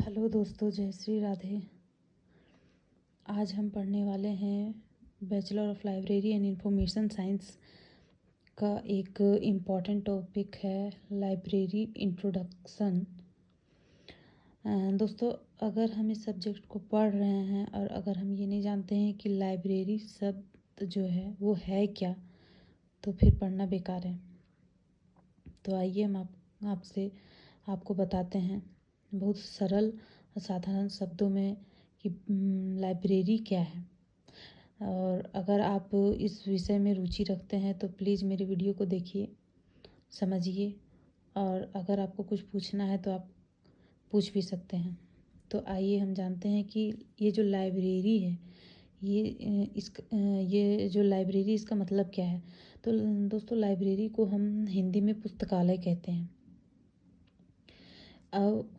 Hello दोस्तों, जय श्री राधे। आज हम पढ़ने वाले हैं bachelor of library and information science का एक इम्पॉर्टेंट टॉपिक है लाइब्रेरी इंट्रोडक्शन। दोस्तों, अगर हम इस सब्जेक्ट को पढ़ रहे हैं और अगर हम ये नहीं जानते हैं कि लाइब्रेरी शब्द जो है वो है क्या, तो फिर पढ़ना बेकार है। तो आइए हम आपको बताते हैं बहुत सरल और साधारण शब्दों में कि लाइब्रेरी क्या है। और अगर आप इस विषय में रुचि रखते हैं तो प्लीज़ मेरे वीडियो को देखिए, समझिए, और अगर आपको कुछ पूछना है तो आप पूछ भी सकते हैं। तो आइए हम जानते हैं कि ये जो लाइब्रेरी है ये जो लाइब्रेरी इसका मतलब क्या है। तो दोस्तों, लाइब्रेरी को हम हिंदी में पुस्तकालय कहते हैं। अब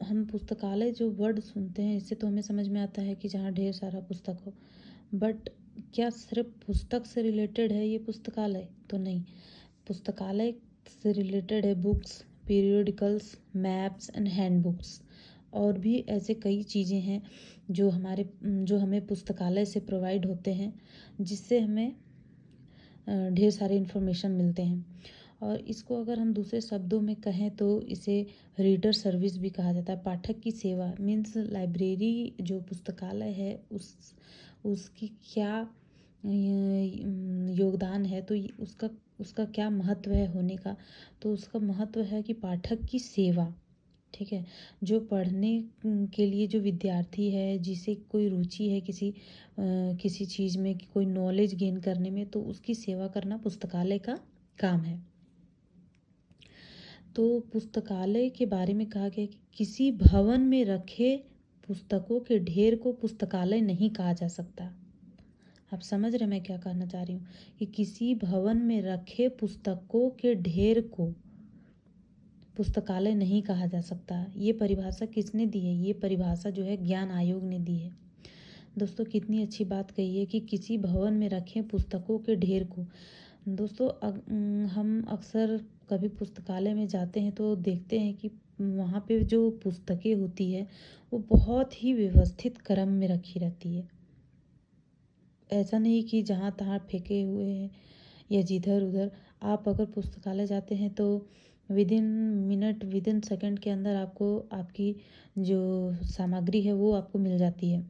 हम पुस्तकालय जो वर्ड सुनते हैं इससे तो हमें समझ में आता है कि जहाँ ढेर सारा पुस्तक हो, बट क्या सिर्फ पुस्तक से रिलेटेड है ये पुस्तकालय? तो नहीं, पुस्तकालय से रिलेटेड है books, periodicals, maps and handbooks, और भी ऐसे कई चीज़ें हैं जो हमें पुस्तकालय से प्रोवाइड होते हैं, जिससे हमें ढेर सारे इन्फॉर्मेशन मिलते हैं। और इसको अगर हम दूसरे शब्दों में कहें तो इसे रीडर सर्विस भी कहा जाता है। पाठक की सेवा मीन्स लाइब्रेरी जो पुस्तकालय है उसकी क्या योगदान है, तो उसका क्या महत्व है होने का। तो उसका महत्व है कि पाठक की सेवा, ठीक है। जो पढ़ने के लिए जो विद्यार्थी है, जिसे कोई रुचि है किसी चीज़ में, कि कोई नॉलेज गेन करने में, तो उसकी सेवा करना पुस्तकालय का काम है। तो पुस्तकालय के बारे में कहा गया कि किसी भवन में रखे पुस्तकों के ढेर को पुस्तकालय नहीं कहा जा सकता। आप समझ रहे मैं क्या कहना चाह रही हूँ कि किसी भवन में रखे पुस्तकों के ढेर को पुस्तकालय नहीं कहा जा सकता। ये परिभाषा किसने दी है? ये परिभाषा जो है ज्ञान आयोग ने दी है। दोस्तों, कितनी अच्छी बात कही है कि किसी भवन में रखे पुस्तकों के ढेर को। दोस्तों, हम अक्सर कभी पुस्तकालय में जाते हैं तो देखते हैं कि वहाँ पे जो पुस्तकें होती है वो बहुत ही व्यवस्थित क्रम में रखी रहती है। ऐसा नहीं कि जहाँ तहाँ फेंके हुए हैं या जिधर उधर। आप अगर पुस्तकालय जाते हैं तो विदिन सेकंड के अंदर आपको आपकी जो सामग्री है वो आपको मिल जाती है।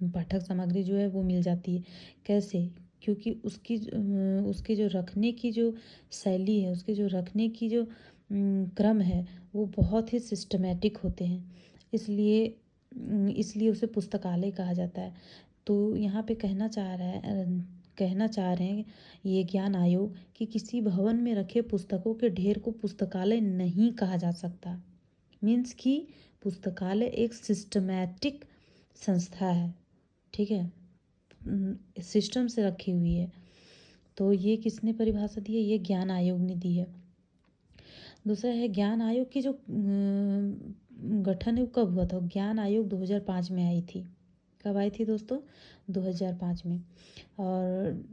पाठक सामग्री जो है वो मिल जाती है। कैसे? क्योंकि उसके जो रखने की जो शैली है, उसके जो रखने की जो क्रम है, वो बहुत ही सिस्टमेटिक होते हैं। इसलिए उसे पुस्तकालय कहा जाता है। तो यहाँ पे कहना चाह रहे हैं ये ज्ञान आयोग कि किसी भवन में रखे पुस्तकों के ढेर को पुस्तकालय नहीं कहा जा सकता। मीन्स कि पुस्तकालय एक सिस्टमैटिक संस्था है, ठीक है, सिस्टम से रखी हुई है। तो ये किसने परिभाषा दी है? ये ज्ञान आयोग ने दी है। दूसरा है ज्ञान आयोग की जो गठन है वो कब हुआ था? ज्ञान आयोग 2005 में आई थी। कब आई थी दोस्तों? 2005 में। और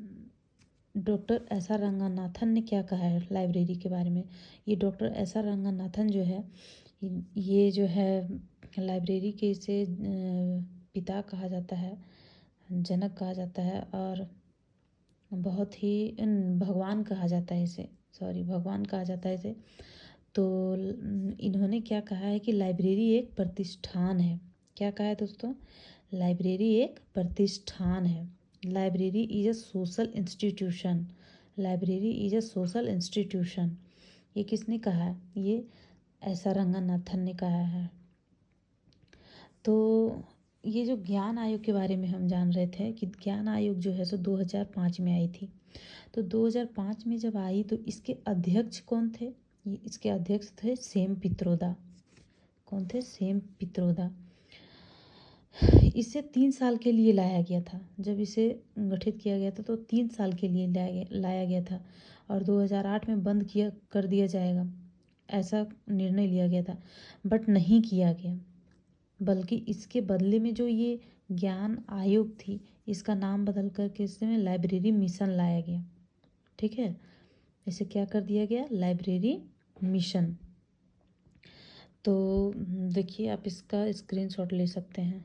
डॉक्टर एस आर रंगनाथन ने क्या कहा है लाइब्रेरी के बारे में? ये डॉक्टर एस आर रंगनाथन जो है, ये जो है लाइब्रेरी के इसे पिता कहा जाता है, जनक कहा जाता है, और बहुत ही भगवान कहा जाता है इसे, भगवान कहा जाता है इसे। तो इन्होंने क्या कहा है कि लाइब्रेरी एक प्रतिष्ठान है। क्या कहा है दोस्तों? लाइब्रेरी एक प्रतिष्ठान है। Library is a social institution. Library is a social institution. ये किसने कहा है? ये एस आर रंगनाथन ने कहा है। तो ये जो ज्ञान आयोग के बारे में हम जान रहे थे कि ज्ञान आयोग जो है सो 2005 में आई थी। तो 2005 में जब आई तो इसके अध्यक्ष कौन थे? इसके अध्यक्ष थे सेम पित्रोदा। कौन थे? सेम पित्रोदा। इसे 3 साल के लिए लाया गया था। जब इसे गठित किया गया था तो 3 साल के लिए लाया गया था, और 2008 में बंद कर दिया जाएगा, ऐसा निर्णय लिया गया था। बट नहीं किया गया, बल्कि इसके बदले में जो ये ज्ञान आयोग थी, इसका नाम बदल करके इसमें लाइब्रेरी मिशन लाया गया, ठीक है। इसे क्या कर दिया गया? Library mission. तो देखिए आप इसका स्क्रीनशॉट ले सकते हैं।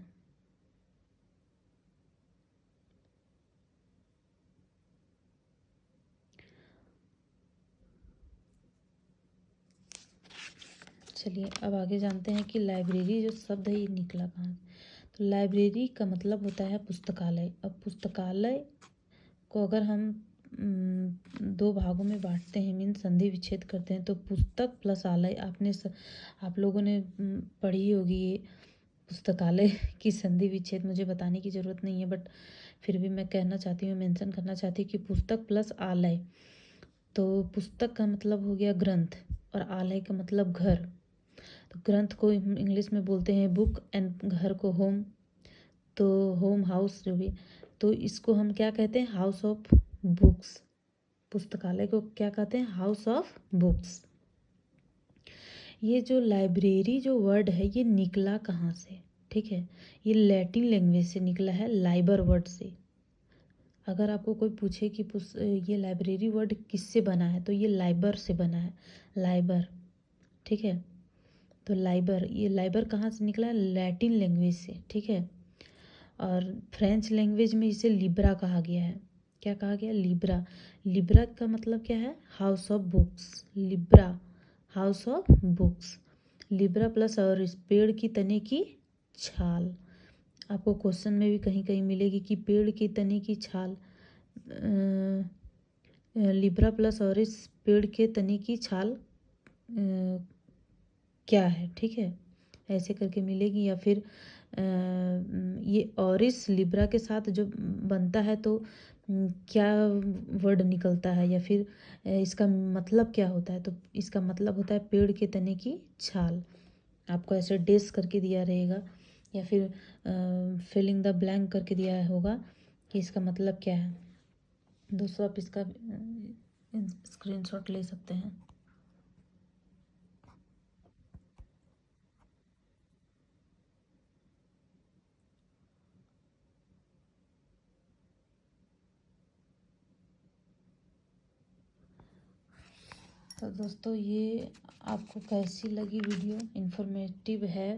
चलिए अब आगे जानते हैं कि लाइब्रेरी जो शब्द है ये निकला कहाँ से। तो लाइब्रेरी का मतलब होता है पुस्तकालय। अब पुस्तकालय को अगर हम दो भागों में बांटते हैं, मीन संधि विच्छेद करते हैं, तो पुस्तक प्लस आलय आप लोगों ने पढ़ी होगी ये पुस्तकालय की संधि विच्छेद, मुझे बताने की ज़रूरत नहीं है, बट फिर भी मैं कहना चाहती हूँ, मेंशन करना चाहती हूँ कि पुस्तक प्लस आलय। तो पुस्तक का मतलब हो गया ग्रंथ और आलय का मतलब घर। तो ग्रंथ को इंग्लिश में बोलते हैं बुक एंड घर को होम। तो होम हाउस जो भी, तो इसको हम क्या कहते हैं, हाउस ऑफ बुक्स। पुस्तकालय को क्या कहते हैं, हाउस ऑफ बुक्स। ये जो लाइब्रेरी जो वर्ड है ये निकला कहाँ से, ठीक है, ये लैटिन लैंग्वेज से निकला है, लाइबर वर्ड से। अगर आपको कोई पूछे कि ये लाइब्रेरी वर्ड किससे बना है, तो ये लाइबर से बना है, लाइबर, ठीक है। तो लाइबर, ये लाइबर कहाँ से निकला है, लैटिन लैंग्वेज से, ठीक है। और फ्रेंच लैंग्वेज में इसे लिब्रा कहा गया है। क्या कहा गया, लिब्रा। लिब्रा का मतलब क्या है, house of books. Libra house of books. Libra plus और इस पेड़ की तने की छाल। आपको क्वेश्चन में भी कहीं कहीं मिलेगी कि पेड़ की तने की छाल, लिब्रा प्लस और इस पेड़ के तने की छाल क्या है, ठीक है, ऐसे करके मिलेगी। या फिर ये ऑरिस लिब्रा के साथ जो बनता है तो क्या वर्ड निकलता है, या फिर इसका मतलब क्या होता है, तो इसका मतलब होता है पेड़ के तने की छाल। आपको ऐसे डेस करके दिया रहेगा या फिर फिलिंग द ब्लैंक करके दिया होगा कि इसका मतलब क्या है। दोस्तों आप इसका स्क्रीनशॉट ले सकते हैं। तो दोस्तों ये आपको कैसी लगी वीडियो, इन्फॉर्मेटिव है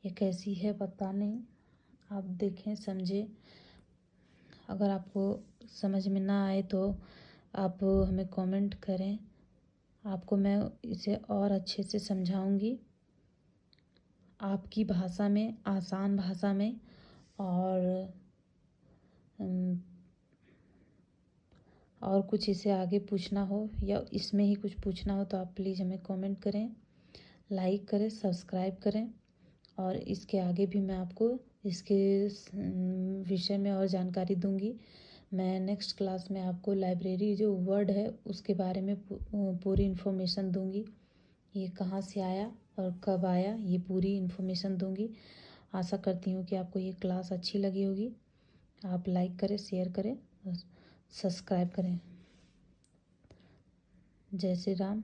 या कैसी है पता नहीं, आप देखें समझें। अगर आपको समझ में ना आए तो आप हमें कमेंट करें, आपको मैं इसे और अच्छे से समझाऊंगी आपकी भाषा में, आसान भाषा में। और कुछ इसे आगे पूछना हो या इसमें ही कुछ पूछना हो तो आप प्लीज़ हमें कमेंट करें, लाइक करें, सब्सक्राइब करें। और इसके आगे भी मैं आपको इसके विषय में और जानकारी दूंगी। मैं नेक्स्ट क्लास में आपको लाइब्रेरी जो वर्ड है उसके बारे में पूरी इन्फॉर्मेशन दूंगी, ये कहाँ से आया और कब आया, ये पूरी इन्फॉर्मेशन दूंगी। आशा करती हूँ कि आपको ये क्लास अच्छी लगी होगी। आप लाइक करें, शेयर करें और सब्सक्राइब करें। जय श्री राम।